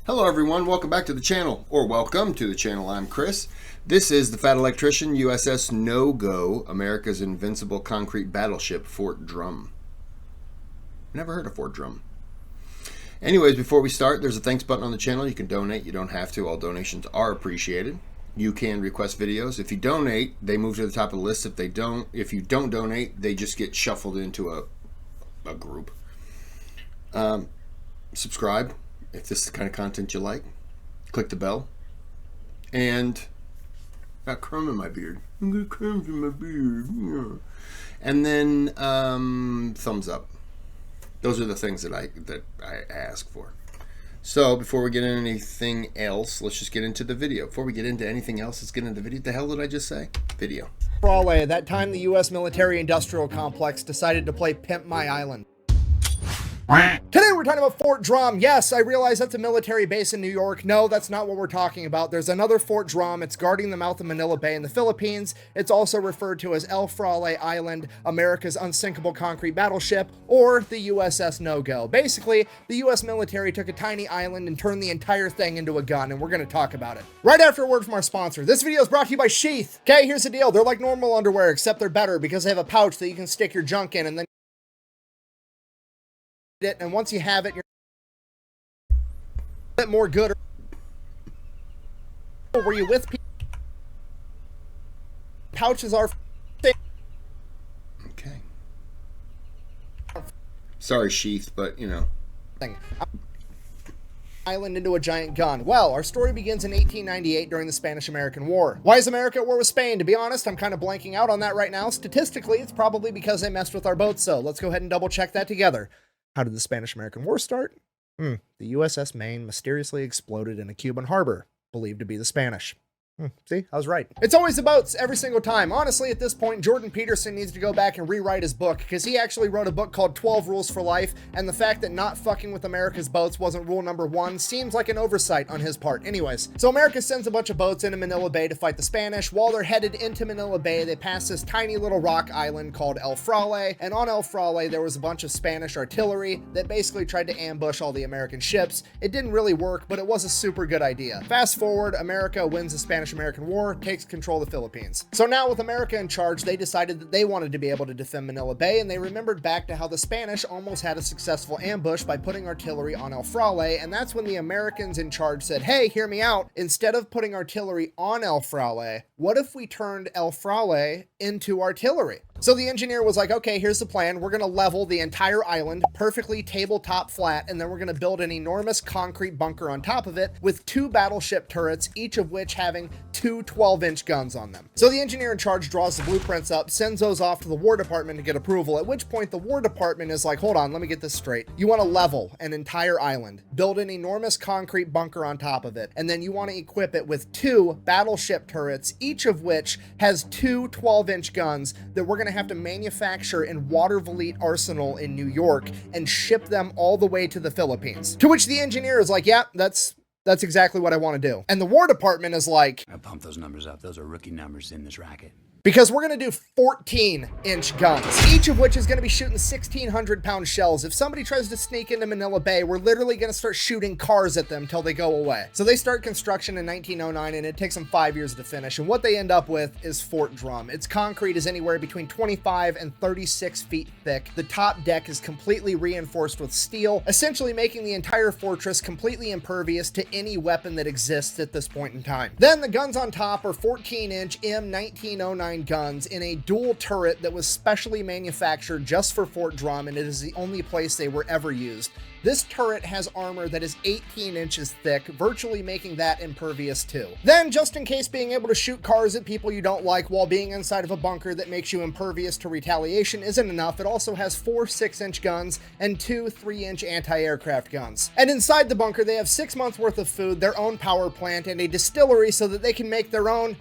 Hello everyone, welcome back to the channel, or welcome to the channel. I'm Kris. This is the Fat Electrician USS No-Go, America's Invincible Concrete Battleship, Fort Drum. Never heard of Fort Drum. Anyways, before we start, there's a thanks button on the channel. You can donate, you don't have to. All donations are appreciated. You can request videos. If you donate, they move to the top of the list. If you don't donate, they just get shuffled into a group. Subscribe if this is the kind of content you like. Click the bell. And got crumb in my beard. I got crumbs in my beard. Yeah. And then thumbs up. Those are the things that I ask for. So before we get into anything else, let's just get into the video. Before we get into anything else, let's get into the video. The hell did I just say? Video. Raleigh, that time the U.S. military-industrial complex decided to play Pimp My Island. Today we're talking about Fort Drum. Yes, I realize that's a military base in New York. No, that's not what we're talking about. There's another Fort Drum. It's guarding the mouth of Manila Bay in the Philippines. It's also referred to as El Frale Island, America's unsinkable concrete battleship, or the USS No-Go. Basically, the U.S. military took a tiny island and turned the entire thing into a gun, and we're going to talk about it right after a word from our sponsor. This video is brought to you by Sheath. Okay, here's the deal. They're like normal underwear, except they're better because they have a pouch that you can stick your junk in, and then it, and once you have it, you're a bit more good. Were you with people? Pouches are okay. Sorry, Sheath, but you know. Island into a giant gun. Well, our story begins in 1898 during the Spanish-American War. Why is America at war with Spain? To be honest, I'm kind of blanking out on that right now. Statistically, it's probably because they messed with our boats, so let's go ahead and double check that together. How did the Spanish-American War start? The USS Maine mysteriously exploded in a Cuban harbor, believed to be the Spanish. See, I was right. It's always the boats every single time. Honestly, at this point, Jordan Peterson needs to go back and rewrite his book because he actually wrote a book called 12 Rules for Life, and the fact that not fucking with America's boats wasn't rule number one seems like an oversight on his part. Anyways, so America sends a bunch of boats into Manila Bay to fight the Spanish. While they're headed into Manila Bay, they pass this tiny little rock island called El Frale, and on El Frale, there was a bunch of Spanish artillery that basically tried to ambush all the American ships. It didn't really work, but it was a super good idea. Fast forward, America wins the Spanish-American War, takes control of the Philippines. So now with America in charge, they decided that they wanted to be able to defend Manila Bay, and they remembered back to how the Spanish almost had a successful ambush by putting artillery on El Frale, and that's when the Americans in charge said, hey, hear me out. Instead of putting artillery on El Frale, what if we turned El Frale into artillery? So the engineer was like, okay, here's the plan. We're going to level the entire island perfectly tabletop flat, and then we're going to build an enormous concrete bunker on top of it with 2 battleship turrets, each of which having 2 12-inch guns on them. So the engineer in charge draws the blueprints up, sends those off to the War Department to get approval, at which point the War Department is like, hold on, let me get this straight. You want to level an entire island, build an enormous concrete bunker on top of it, and then you want to equip it with 2 battleship turrets, each of which has 2 12-inch guns that we're going to have to manufacture in Watervliet Arsenal in New York and ship them all the way to the Philippines. To which the engineer is like, yeah, that's exactly what I want to do. And the War Department is like, I pump those numbers up. Those are rookie numbers in this racket. because we're going to do 14-inch guns, each of which is going to be shooting 1,600-pound shells. If somebody tries to sneak into Manila Bay, we're literally going to start shooting cars at them till they go away. So they start construction in 1909, and it takes them 5 years to finish. And what they end up with is Fort Drum. Its concrete is anywhere between 25 and 36 feet thick. The top deck is completely reinforced with steel, essentially making the entire fortress completely impervious to any weapon that exists at this point in time. Then the guns on top are 14-inch M1909 guns in a dual turret that was specially manufactured just for Fort Drum, and it is the only place they were ever used. This turret has armor that is 18 inches thick, virtually making that impervious too. Then, just in case being able to shoot cars at people you don't like while being inside of a bunker that makes you impervious to retaliation isn't enough, it also has 4 6-inch guns and 2 3-inch anti-aircraft guns. And inside the bunker, they have 6 months worth of food, their own power plant, and a distillery so that they can make their own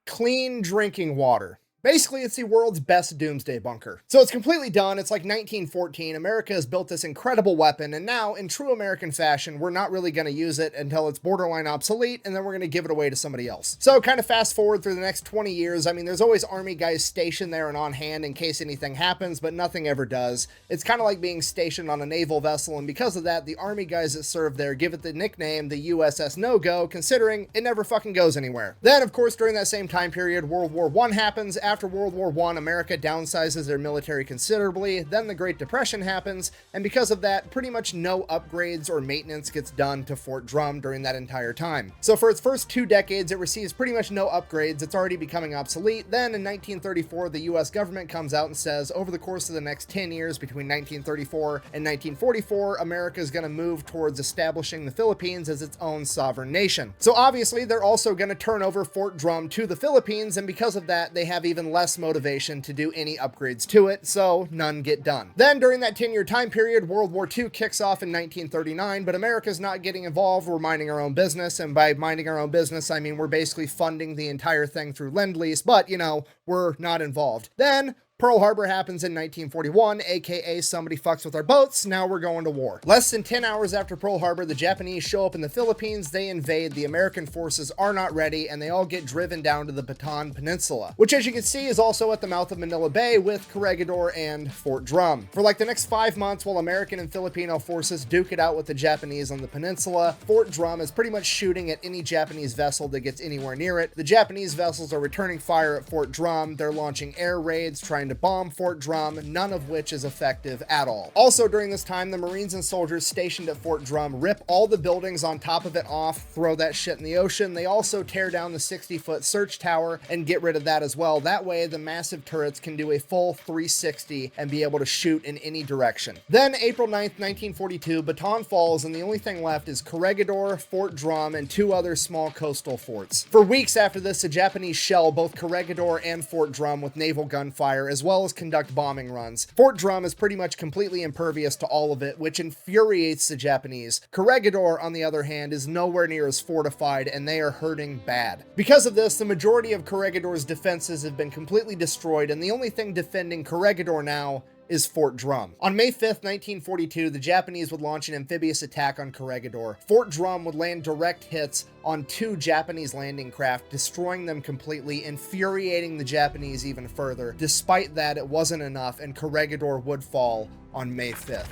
clean drinking water. Basically, it's the world's best doomsday bunker. So it's completely done. It's like 1914. America has built this incredible weapon, and now, in true American fashion, we're not really going to use it until it's borderline obsolete, and then we're going to give it away to somebody else. So kind of fast forward through the next 20 years. I mean, there's always Army guys stationed there and on hand in case anything happens, but nothing ever does. It's kind of like being stationed on a naval vessel, and because of that, the Army guys that serve there give it the nickname the USS No-Go, considering it never fucking goes anywhere. Then, of course, during that same time period, World War I happens. After World War I, America downsizes their military considerably. Then the Great Depression happens, and because of that, pretty much no upgrades or maintenance gets done to Fort Drum during that entire time. So for its first 2 decades, it receives pretty much no upgrades. It's already becoming obsolete. Then in 1934, the US government comes out and says, over the course of the next 10 years, between 1934 and 1944, America is going to move towards establishing the Philippines as its own sovereign nation. So obviously, they're also going to turn over Fort Drum to the Philippines, and because of that, they have even less motivation to do any upgrades to it, so none get done. Then during that 10-year time period, World War II kicks off in 1939, but America's not getting involved. We're minding our own business, and by minding our own business, I mean we're basically funding the entire thing through Lend-Lease, but, you know, we're not involved. Then Pearl Harbor happens in 1941, aka somebody fucks with our boats, now we're going to war. Less than 10 hours after Pearl Harbor, the Japanese show up in the Philippines, they invade, the American forces are not ready, and they all get driven down to the Bataan Peninsula, which as you can see is also at the mouth of Manila Bay with Corregidor and Fort Drum. For like the next 5 months, while American and Filipino forces duke it out with the Japanese on the peninsula, Fort Drum is pretty much shooting at any Japanese vessel that gets anywhere near it. The Japanese vessels are returning fire at Fort Drum, they're launching air raids, trying to bomb Fort Drum, none of which is effective at all. Also during this time, the Marines and soldiers stationed at Fort Drum rip all the buildings on top of it off, throw that shit in the ocean. They also tear down the 60-foot search tower and get rid of that as well. That way, the massive turrets can do a full 360 and be able to shoot in any direction. Then, April 9th, 1942, Bataan falls, and the only thing left is Corregidor, Fort Drum, and 2 other small coastal forts. For weeks after this, the Japanese shell both Corregidor and Fort Drum with naval gunfire, as well as conduct bombing runs. Fort Drum is pretty much completely impervious to all of it, which infuriates the Japanese. Corregidor, on the other hand, is nowhere near as fortified, and they are hurting bad. Because of this, the majority of Corregidor's defenses have been completely destroyed, and the only thing defending Corregidor now is Fort Drum. On May 5th, 1942, the Japanese would launch an amphibious attack on Corregidor. Fort Drum would land direct hits on 2 Japanese landing craft, destroying them completely, infuriating the Japanese even further. Despite that, it wasn't enough, and Corregidor would fall on May 5th.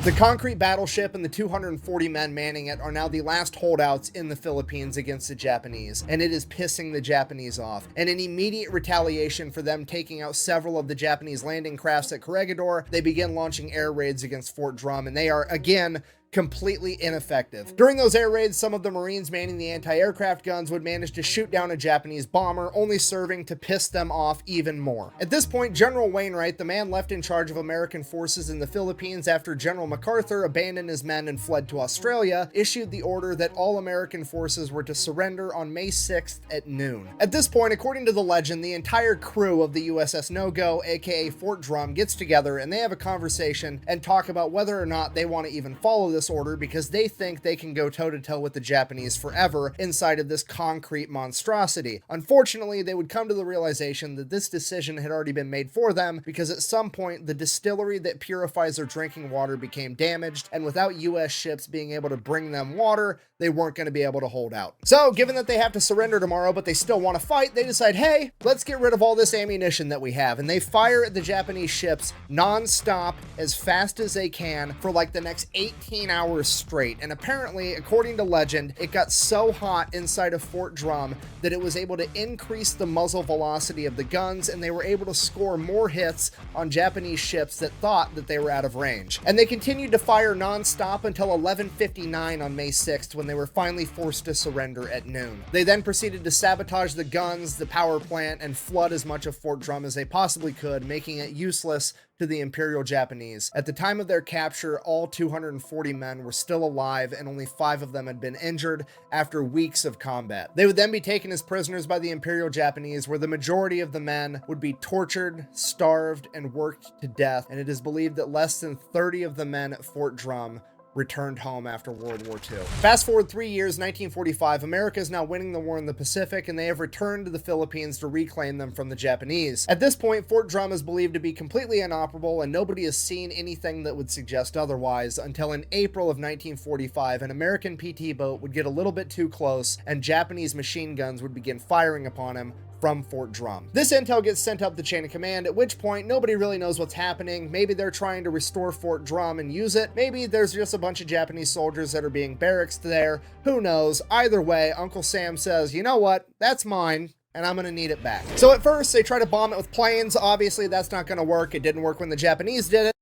The concrete battleship and the 240 men manning it are now the last holdouts in the Philippines against the Japanese, and it is pissing the Japanese off. And in immediate retaliation for them taking out several of the Japanese landing crafts at Corregidor, they begin launching air raids against Fort Drum, and they are, again, completely ineffective. During those air raids, some of the Marines manning the anti-aircraft guns would manage to shoot down a Japanese bomber, only serving to piss them off even more. At this point, General Wainwright, the man left in charge of American forces in the Philippines after General MacArthur abandoned his men and fled to Australia, issued the order that all American forces were to surrender on May 6th at noon. At this point, according to the legend, the entire crew of the USS No-Go, aka Fort Drum, gets together and they have a conversation and talk about whether or not they want to even follow this order, because they think they can go toe-to-toe with the Japanese forever inside of this concrete monstrosity. Unfortunately, they would come to the realization that this decision had already been made for them, because at some point the distillery that purifies their drinking water became damaged, and without US ships being able to bring them water, they weren't going to be able to hold out. So, given that they have to surrender tomorrow, but they still want to fight, they decide, hey, let's get rid of all this ammunition that we have, and they fire at the Japanese ships non-stop as fast as they can for like the next 18 hours straight. And apparently, according to legend, it got so hot inside of Fort Drum that it was able to increase the muzzle velocity of the guns, and they were able to score more hits on Japanese ships that thought that they were out of range. And they continued to fire non-stop until 11:59 on May 6th, when they were finally forced to surrender at noon. They then proceeded to sabotage the guns, the power plant, and flood as much of Fort Drum as they possibly could, making it useless to the Imperial Japanese. At the time of their capture, all 240 men were still alive, and only 5 of them had been injured after weeks of combat. They would then be taken as prisoners by the Imperial Japanese, where the majority of the men would be tortured, starved, and worked to death, and it is believed that less than 30 of the men at Fort Drum returned home after World War II. Fast forward 3 years, 1945, America is now winning the war in the Pacific, and they have returned to the Philippines to reclaim them from the Japanese. At this point, Fort Drum is believed to be completely inoperable, and nobody has seen anything that would suggest otherwise until in April of 1945, an American PT boat would get a little bit too close, and Japanese machine guns would begin firing upon him from Fort Drum. This intel gets sent up the chain of command, at which point nobody really knows what's happening. Maybe they're trying to restore Fort Drum and use it. Maybe there's just a bunch of Japanese soldiers that are being barracked there. Who knows? Either way, Uncle Sam says, you know what? That's mine, and I'm gonna need it back. So at first, they try to bomb it with planes. Obviously, that's not gonna work. It didn't work when the Japanese did it.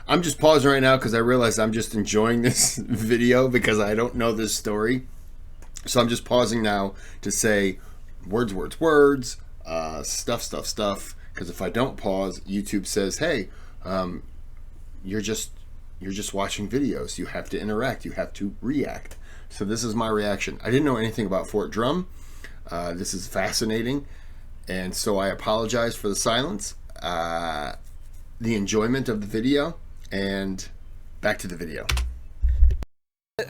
I'm just pausing right now because I realize I'm just enjoying this video because I don't know this story. So I'm just pausing now to say words, stuff. Because if I don't pause, YouTube says, hey, you're just watching videos. You have to interact. You have to react. So this is my reaction. I didn't know anything about Fort Drum. This is fascinating. And so I apologize for the silence, the enjoyment of the video, and back to the video.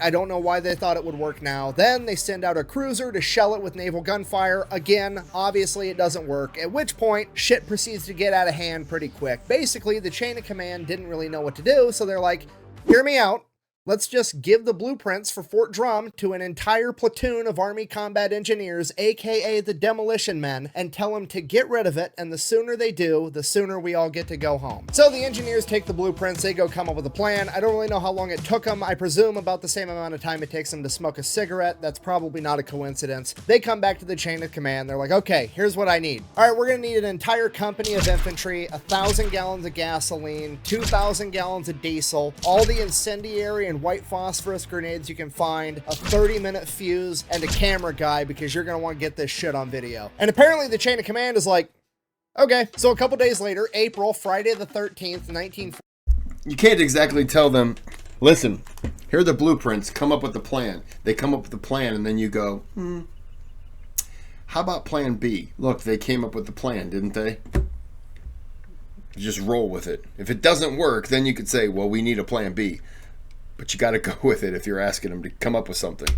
I don't know why they thought it would work now. Then they send out a cruiser to shell it with naval gunfire. Again, obviously it doesn't work, at which point shit proceeds to get out of hand pretty quick. Basically, the chain of command didn't really know what to do, so they're like, hear me out. Let's just give the blueprints for Fort Drum to an entire platoon of Army combat engineers, aka the Demolition Men, and tell them to get rid of it, and the sooner they do, the sooner we all get to go home. So the engineers take the blueprints, they go come up with a plan. I don't really know how long it took them. I presume about the same amount of time it takes them to smoke a cigarette. That's probably not a coincidence. They come back to the chain of command. They're like, okay, here's what I need. All right, we're gonna need an entire company of infantry, 1,000 gallons of gasoline, 2,000 gallons of diesel, all the incendiary and white phosphorus grenades you can find, a 30-minute fuse, and a camera guy because you're going to want to get this shit on video. And apparently the chain of command is like, okay. So a couple days later, April, Friday the 13th, 1940. You can't exactly tell them, listen, here are the blueprints, come up with the plan. They come up with the plan and then you go, how about plan B? Look, they came up with the plan, didn't they? You just roll with it. If it doesn't work, then you could say, well, we need a plan B. But you got to go with it if you're asking them to come up with something.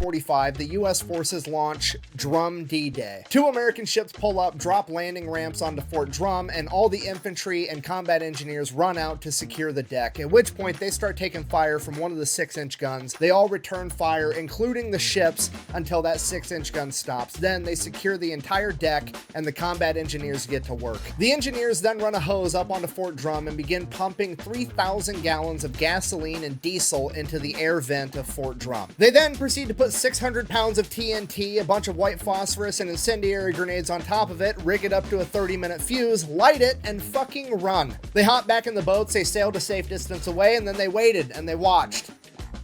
45, the U.S. forces launch Drum D-Day. 2 American ships pull up, drop landing ramps onto Fort Drum, and all the infantry and combat engineers run out to secure the deck, at which point they start taking fire from one of the 6-inch guns. They all return fire, including the ships, until that 6-inch gun stops. Then they secure the entire deck, and the combat engineers get to work. The engineers then run a hose up onto Fort Drum and begin pumping 3,000 gallons of gasoline and diesel into the air vent of Fort Drum. They then proceed to put 600 pounds of TNT, a bunch of white phosphorus, and incendiary grenades on top of it, rig it up to a 30-minute fuse, light it, and fucking run. They hop back in the boats, they sailed a safe distance away, and then they waited and they watched.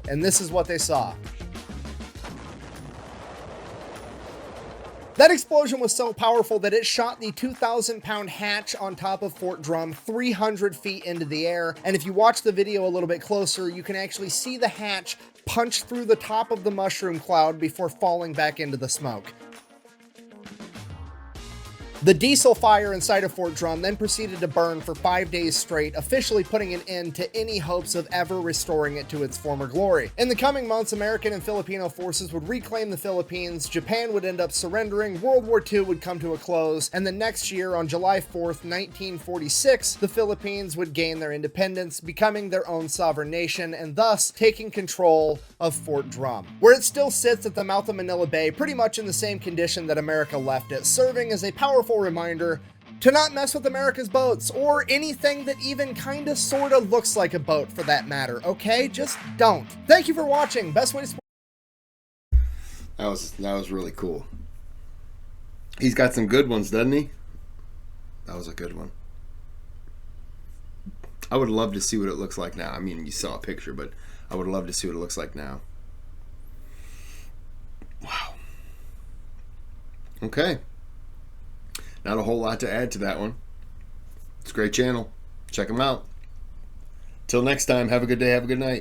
And this is what they saw. That explosion was so powerful that it shot the 2,000-pound hatch on top of Fort Drum 300 feet into the air. And if you watch the video a little bit closer, you can actually see the hatch punch through the top of the mushroom cloud before falling back into the smoke. The diesel fire inside of Fort Drum then proceeded to burn for 5 days straight, officially putting an end to any hopes of ever restoring it to its former glory. In the coming months, American and Filipino forces would reclaim the Philippines, Japan would end up surrendering, World War II would come to a close, and the next year, on July 4th, 1946, the Philippines would gain their independence, becoming their own sovereign nation, and thus taking control of Fort Drum, where it still sits at the mouth of Manila Bay, pretty much in the same condition that America left it, serving as a powerful reminder to not mess with America's boats, or anything that even kinda sorta looks like a boat for that matter, okay? Just don't. Thank you for watching. Best way to support. That was really cool. He's got some good ones, doesn't he? That was a good one. I would love to see what it looks like now. I mean, you saw a picture, but I would love to see what it looks like now. Wow. Okay. Not a whole lot to add to that one. It's a great channel. Check them out. Till next time, have a good day, have a good night.